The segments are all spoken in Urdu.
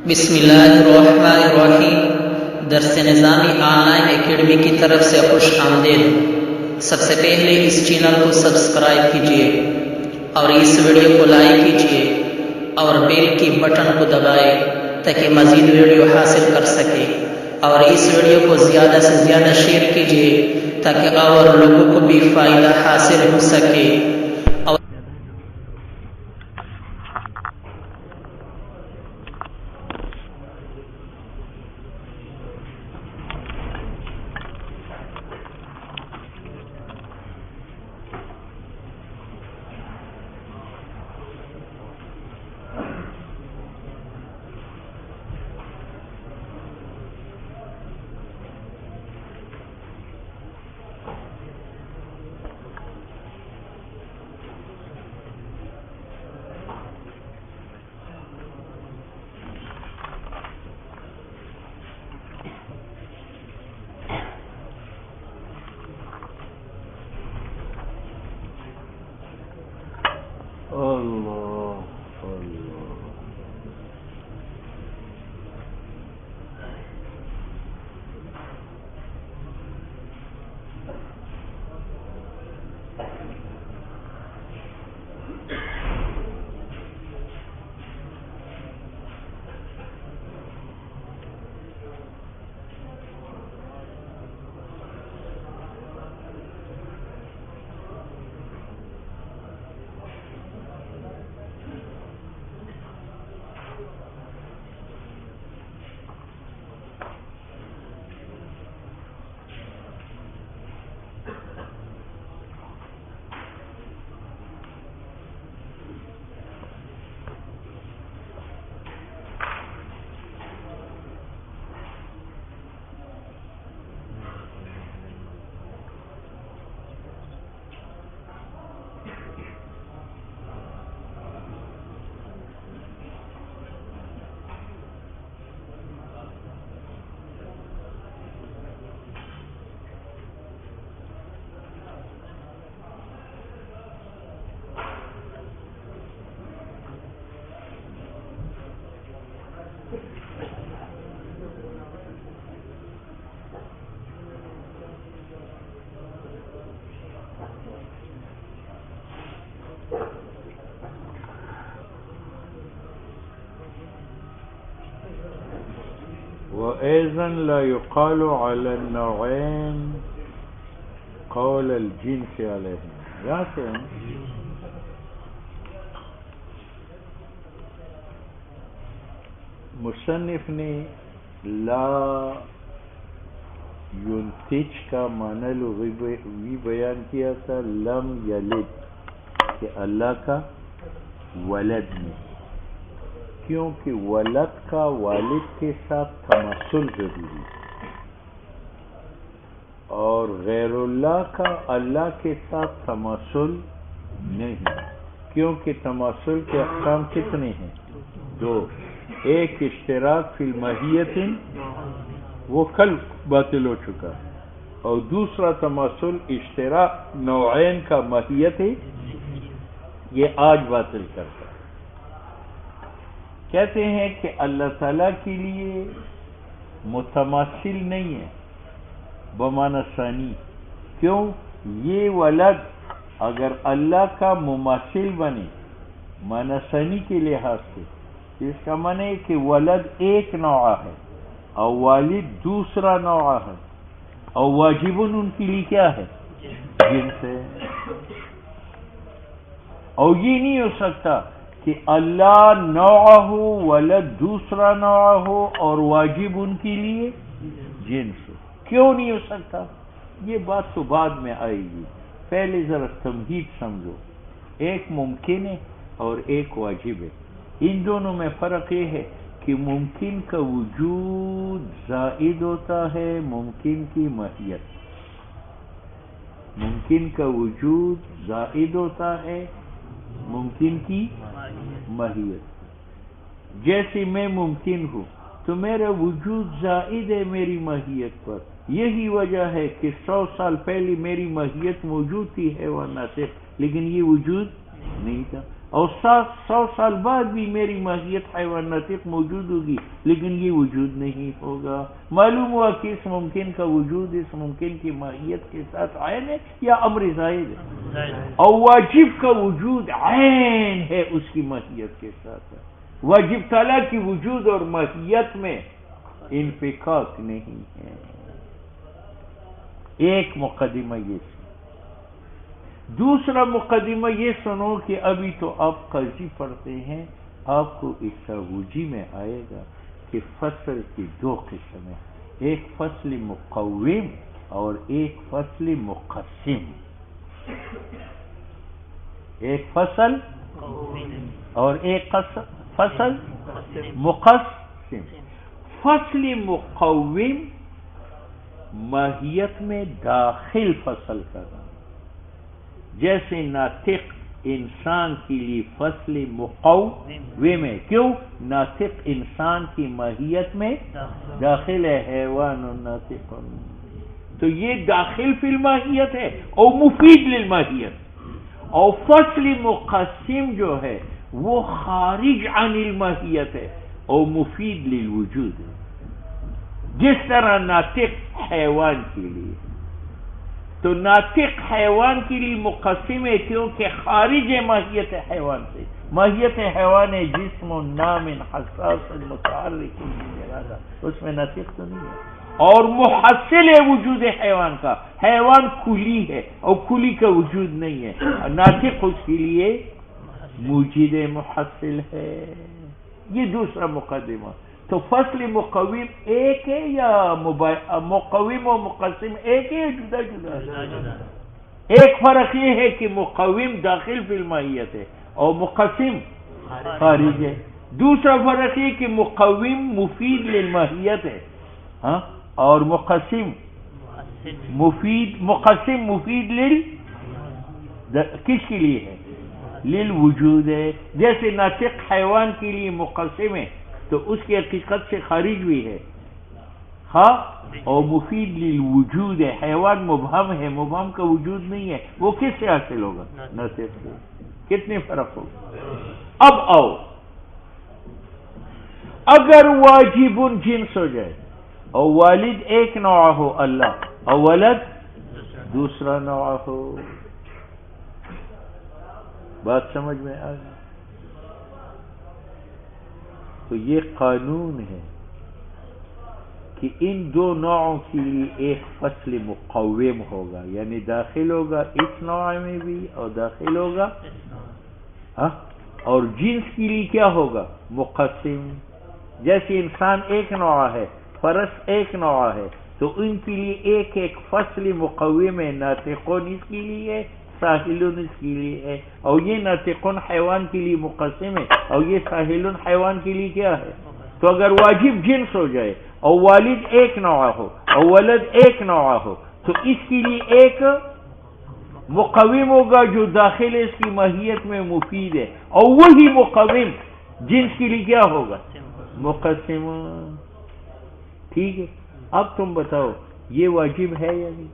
بسم اللہ الرحمن الرحیم۔ درس نظامی آن لائن اکیڈمی کی طرف سے خوش آمدید۔ سب سے پہلے اس چینل کو سبسکرائب کیجیے اور اس ویڈیو کو لائک کیجیے اور بیل کی بٹن کو دبائے تاکہ مزید ویڈیو حاصل کر سکے، اور اس ویڈیو کو زیادہ سے زیادہ شیئر کیجیے تاکہ اور لوگوں کو بھی فائدہ حاصل ہو سکے۔ اللہ اللہ وأيضا لا يقال على النوعين قول الجنس عليهم. لكن مصنف نے لا ينتج کا معنی لغوی بیان کیا تھا، لم یلد کہ اللہ کا ولد نہیں، کیونکہ ولد کا والد کے ساتھ تماثل ضروری اور غیر اللہ کا اللہ کے ساتھ تماثل نہیں، کیونکہ تماثل کے اقسام کتنے ہیں؟ دو، ایک اشتراک فی الماہیت، وہ کل باطل ہو چکا، اور دوسرا تماثل اشتراک نوعین کا ماہیت ہے، یہ آج باطل کرتا ہے۔ کہتے ہیں کہ اللہ تعالیٰ کے لیے متماثل نہیں ہے بمعنی ثانی، کیوں؟ یہ ولد اگر اللہ کا مماثل بنے معنی ثانی کے لحاظ سے، اس کا معنی ہے کہ ولد ایک نوع ہے اور والد دوسرا نوع ہے، اور واجبن ان کے لیے کیا ہے؟ جنس ہے۔ اور یہ نہیں ہو سکتا کہ اللہ نوع ہو، ولد دوسرا نوع ہو اور واجب ان کے لیے جنس ہو۔ کیوں نہیں ہو سکتا؟ یہ بات تو بعد میں آئے گی، پہلے ذرا تمہید سمجھو۔ ایک ممکن ہے اور ایک واجب ہے، ان دونوں میں فرق یہ ہے کہ ممکن کا وجود زائد ہوتا ہے ممکن کی ماہیت، ممکن کا وجود زائد ہوتا ہے ممکن کی ماہیت۔ جیسے میں ممکن ہوں تو میرا وجود زائد ہے میری ماہیت پر، یہی وجہ ہے کہ 100 سال پہلے میری ماہیت موجود تھی حیوانات سے، لیکن یہ وجود نہیں تھا، اور 100 سال بعد بھی میری ماہیت حیوان ناطق موجود ہوگی، لیکن یہ وجود نہیں ہوگا۔ معلوم ہوا کہ اس ممکن کا وجود اس ممکن کی ماہیت کے ساتھ عین ہے یا امر زائد ہے، اور واجب کا وجود عین ہے اس کی ماہیت کے ساتھ ہے۔ واجب تعالیٰ کی وجود اور ماہیت میں انفکاک نہیں ہے۔ ایک مقدمہ یہ سنو۔ دوسرا مقدمہ یہ سنو کہ ابھی تو آپ قرضی پڑھتے ہیں، آپ کو اس تاوجی میں آئے گا کہ فصل کی 2 قسم ہیں، ایک فصل مقوم اور ایک فصل مقسم۔ ایک فصل اور ایک فصل مقسم۔ فصل مقوم ماہیت میں داخل فصل کا نام، جیسے ناطق انسان کے لیے فصل مقوم ہے۔ کیوں؟ ناطق انسان کی ماہیت میں داخل ہے، حیوان ناطق، تو یہ داخل فی الماہیت ہے اور مفید للماہیت۔ اور فصل مقسم جو ہے وہ خارج عن الماہیت ہے اور مفید للوجود ہے، جس طرح ناطق حیوان کے لیے۔ تو ناطق حیوان کے لیے مقسم ہے کیونکہ خارج ہے ماہیت حیوان سے۔ ماہیت حیوان ہے جسم و نام حساس متحرک ارادہ، اس میں ناطق تو نہیں ہے۔ اور محصل ہے وجود حیوان کا، حیوان کلی ہے اور کلی کا وجود نہیں ہے، ناطق اس کے لیے موجود محصل ہے۔ یہ دوسرا مقدمہ۔ تو فصل مقوم ایک ہے یا مقوم و مقسم ایک ہے یا جدا جدا ہے؟ ایک فرق یہ ہے کہ مقوم داخل فی الماہیت ہے اور مقسم خارج ہے۔ دوسرا فرق یہ کہ مقوم مفید للماہیت ہے، ہاں، اور مقسم مفید کس کے لیے ہے؟ للوجود ہے۔ جیسے ناطق حیوان کے لیے مقسم ہے تو اس کی حقیقت سے خارج بھی ہے، ہاں، اور مفید للوجود ہے۔ حیوان مبہم ہے، مبہم کا وجود نہیں ہے، وہ کس سے حاصل ہوگا؟ ناطق سے۔ کتنے فرق ہوگا؟ اب آؤ، اگر واجب جنس ہو جائے اور والد ایک نوع ہو اللہ اور ولد دوسرا نوع ہو، بات سمجھ میں آ گئی؟ تو یہ قانون ہے کہ ان 2 نوعوں کے لیے ایک فصل مقوم ہوگا، یعنی داخل ہوگا اس نوع میں بھی اور داخل ہوگا، اور جنس کے لیے کیا ہوگا؟ مقسم۔ جیسے انسان ایک نوع ہے، فرس ایک نوع ہے، تو ان کے لیے ایک ایک فصل مقوم ہے، ناطقون اس کے لیے، ساحلون اس کے لیے ہے، اور یہ ناطقون حیوان کے لیے مقسم ہے اور یہ ساحلون حیوان کے لیے کیا ہے؟ تو اگر واجب جنس ہو جائے اور والد ایک نوع ہو اور ولد ایک نوع ہو تو اس کے لیے ایک مقوم ہوگا جو داخل اس کی ماہیت میں مفید ہے، اور وہی مقوم جنس کے لیے کیا ہوگا؟ مقسم۔ ٹھیک ہے، اب تم بتاؤ یہ واجب ہے یا نہیں؟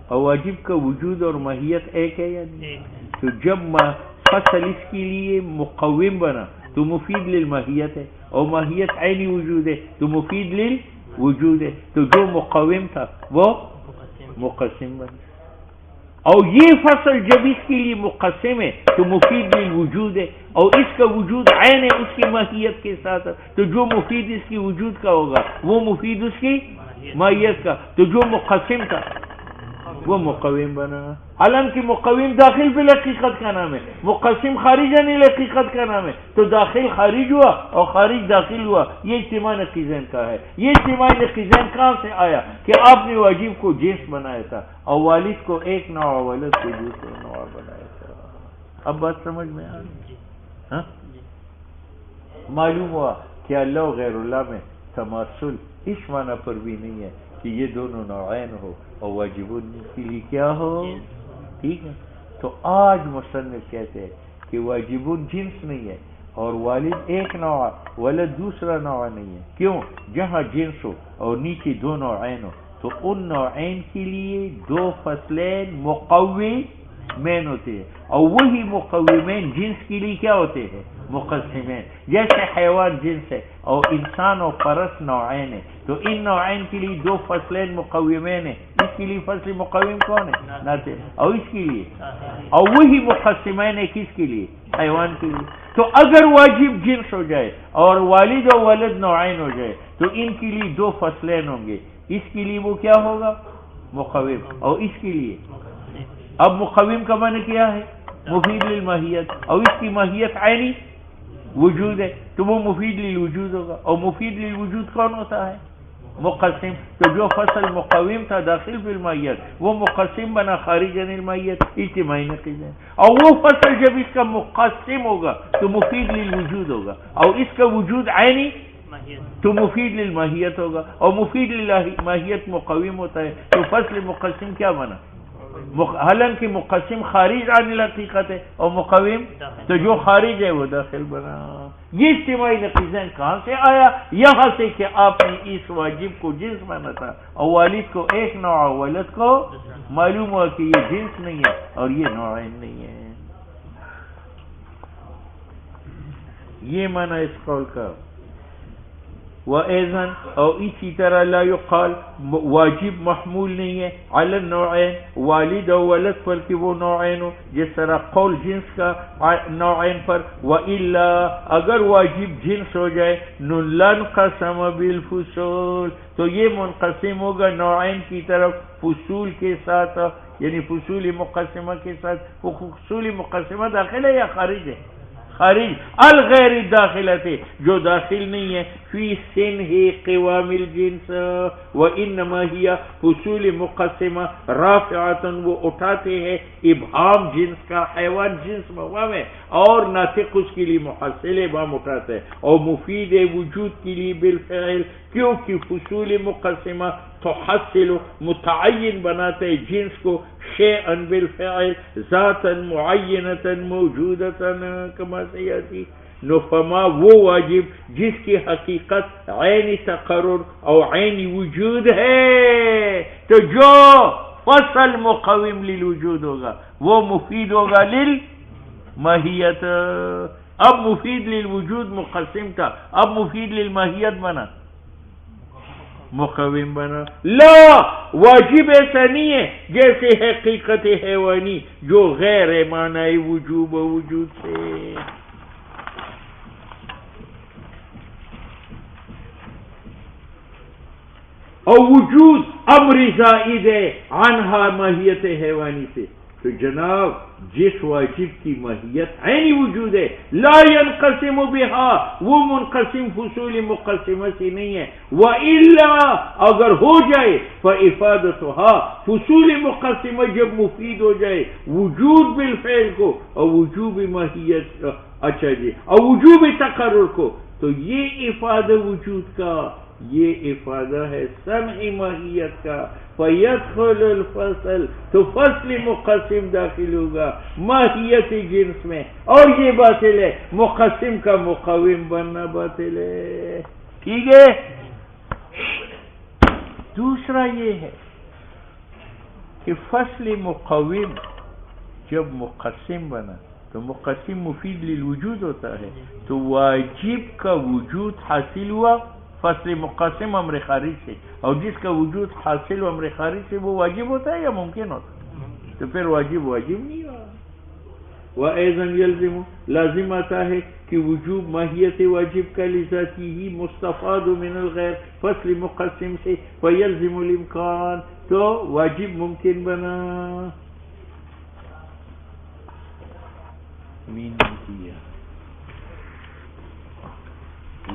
اور واجب کا وجود اور ماہیت ایک ہے یا نہیں؟ تو جب فصل اس کے لیے مقوم بنا تو مفید للماہیت ہے، اور ماہیت عینی وجود ہے تو مفید للوجود ہے، تو جو مقوم تھا وہ مقسم بنا۔ اور یہ فصل جب اس کے لیے مقسم ہے تو مفید للوجود ہے، اور اس کا وجود عین ہے اس کی ماہیت کے ساتھ، تو جو مفید اس کی وجود کا ہوگا وہ مفید اس کی ماہیت کا، تو جو مقسم تھا وہ مقوم بنا۔ حالانکہ مقوم داخل فی الحقیقت کا نام ہے، مقسم خارج عن الحقیقت کا نام ہے، تو داخل خارج ہوا اور خارج داخل ہوا، یہ اجتماع نقیضین کا ہے۔ یہ اجتماع نقیضین کہاں سے آیا؟ کہ آپ نے واجب کو جنس بنایا تھا اور والد کو ایک نوع، ولد کو دوسرا نوع بنایا تھا۔ اب بات سمجھ میں آ گئی؟ ہاں، معلوم ہوا کہ اللہ و غیر اللہ میں تماثل اس معنی پر بھی نہیں ہے کہ یہ دونوں نوعین ہو اور واجب کے لیے کیا ہو۔ ٹھیک ہے، تو آج مصنف کہتے ہیں کہ واجب جنس نہیں ہے اور والد ایک نوع ولد دوسرا نوع نہیں ہے۔ کیوں؟ جہاں جنس ہو اور نیچے 2 نوعین ہو تو ان نوعین کے لیے 2 فصلین مقوم مین ہوتے ہیں، اور وہی مقومین جنس کے لیے کیا ہوتے ہیں؟ مقسمین. جیسے حیوان جنس ہے اور انسان اور فرس نوعین ہے، تو ان نوعین کے لیے دو فصلین مقومین ہیں. اس کے لیے فصل مقوم کون ہے؟ ناطق. اور اس کے لیے اور وہی مقسمین ہے کس کے لیے؟ حیوان کے لیے. تو اگر واجب جنس ہو جائے اور والد و ولد نوعین ہو جائے تو ان کے لیے دو فصلین ہوں گے. اس کے لیے وہ کیا ہوگا؟ مقوم. اور اس کے لیے اب مقوم کا معنی کیا ہے؟ مفید للماہیت، اور اس کی ماہیت عینی وجود ہے تو وہ مفید للوجود ہوگا. اور مفید للوجود کون ہوتا ہے؟ مقسم. تو جو فصل مقوم تھا داخل فی الماہیت وہ مقسم بنا خارج عن الماہیت، اجتماعی نقیض ہے. اور وہ فصل جب اس کا مقسم ہوگا تو مفید للوجود ہوگا، اور اس کا وجود عینی تو مفید للماہیت ہوگا، اور مفید للماہیت مقوم ہوتا ہے. تو فصل مقسم کیا بنا؟ حالانکہ مقسم خارج عن الحقیقت ہے اور مقوم تو جو خارج ہے وہ داخل بنا. یہ اجتماعی نقیضین کہاں سے آیا؟ یہاں سے کہ آپ نے اس واجب کو جنس مانا تھا اور والد کو ایک نوع، ولد کو معلوم ہوا کہ یہ جنس نہیں ہے اور یہ نوعین نہیں ہے. یہ مانا اس قول کا. وَأَيْضًا اور اسی طرح لا يقال واجب محمول نہیں ہے علی النوعین والد و ولد پر کہ وہ نوعین ہو، جس طرح قول جنس کا نوعین پر. وَإِلَّا اگر واجب جنس ہو جائے لَنْقَسَمَ بِالْفُصُولِ تو یہ منقسم ہوگا نوعین کی طرف فصول کے ساتھ، یعنی فصول مقسمہ کے ساتھ. فصول مقسمہ داخل ہے یا خارج ہے؟ خارج. الغیر داخلت جو داخل نہیں ہے فی سنہ قوام الجنس وانما ہی فصول مقسمہ رافعۃ وہ اٹھاتے ہیں ابہام جنس کا. حیوان جنس مقام ہے اور ناطق اس کے لیے محصل ابہام اٹھاتا ہے، اور مفید وجود کے لیے بالفعل، کیونکہ فصول مقسمہ تحصل متعین بناتے جنس کو شیئا بالفعل ذاتا معینتا موجودتا کما سیاتی. فما وہ واجب جس کی حقیقت عین تقرر اور عین وجود ہے تو جو فصل مقوم للوجود ہوگا وہ مفید ہوگا للماہیت. اب مفید للوجود مقسم تھا، اب مفید للماہیت بنا، مقوم بنا. لا واجب ایسا نہیں ہے جیسے حقیقت حیوانی جو غیر معنی وجوب و وجود سے. اور وجود امر زائد ہے عنہا ماہیت حیوانی سے. تو جناب جس واجب کی ماہیت عینی وجود ہے لا ينقسم بها وہ منقسم فصول مقسمہ سے نہیں ہے. وَإِلَّا اگر ہو جائے فَإِفَادَتُهَا فصول مقسمہ جب مفید ہو جائے وجود بالفعل کو اور وجوب ماہیت اچھا جی اور وجوب تقرر کو، تو یہ افادہ وجود کا یہ افادہ ہے سمع ماہیت کا. فَيَدْخُلُ الْفَصْلِ تو فصل مقسم داخل ہوگا ماہیت جنس میں، اور یہ باطل ہے مقسم کا مقوم بننا باطل ہے. ٹھیک ہے. دوسرا یہ ہے کہ فصل مقوم جب مقسم بنا تو مقسم مفید للوجود ہوتا ہے، تو واجب کا وجود حاصل ہوا فصل مقسم امر خارج سے، اور جس کا وجود حاصل امر خارج سے وہ واجب ہوتا ہے یا ممکن ہوتا ہے؟ تو پھر واجب نہیں ہوا. وَأَيْضًا يَلْزِمُ لازم آتا ہے کہ وجوب ماہیت واجب کا لذاتی ہی مستفاد من الغیر فصل مقسم سے. فَيَلْزِمُ الْإِمْكَانِ تو واجب ممکن بنا.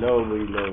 لو بھائی لو